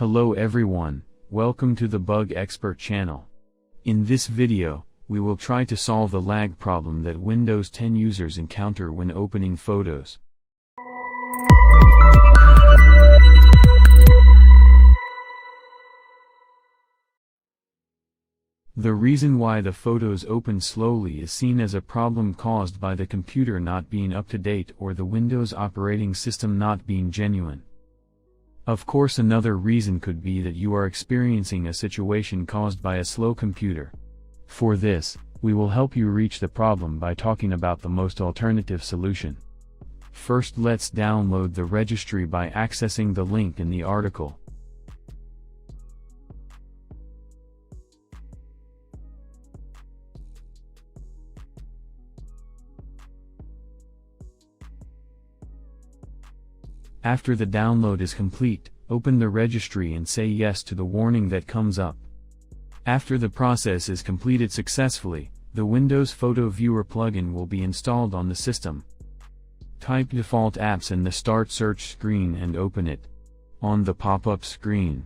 Hello everyone, welcome to the Bug Expert channel. In this video, we will try to solve the lag problem that Windows 10 users encounter when opening photos. The reason why the photos open slowly is seen as a problem caused by the computer not being up to date or the Windows operating system not being genuine. Of course, another reason could be that you are experiencing a situation caused by a slow computer. For this, we will help you reach the problem by talking about the most alternative solution. First, let's download the registry by accessing the link in the article. After the download is complete, open the registry and say yes to the warning that comes up. After the process is completed successfully, the Windows Photo Viewer plugin will be installed on the system. Type default apps in the Start search screen and open it. On the pop-up screen,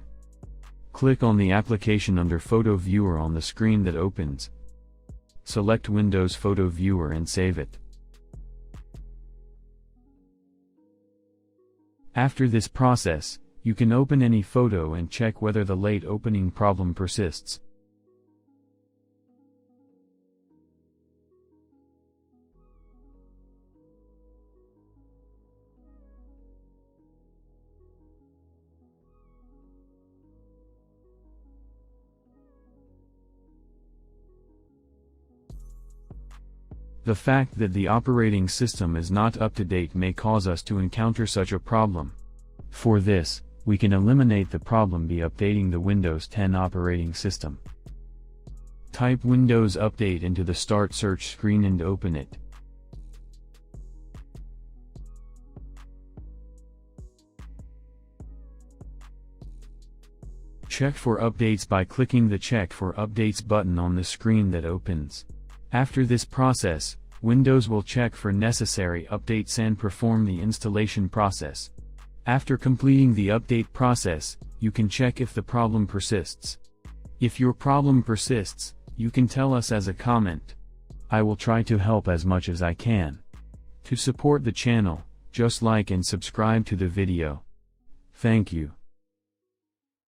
click on the application under Photo Viewer on the screen that opens. Select Windows Photo Viewer and save it. After this process, you can open any photo and check whether the late opening problem persists. The fact that the operating system is not up to date may cause us to encounter such a problem. For this, we can eliminate the problem by updating the Windows 10 operating system. Type Windows Update into the Start search screen and open it. Check for updates by clicking the Check for Updates button on the screen that opens. After this process, Windows will check for necessary updates and perform the installation process. After completing the update process, you can check if the problem persists. If your problem persists, you can tell us as a comment. I will try to help as much as I can. To support the channel, just like and subscribe to the video. Thank you.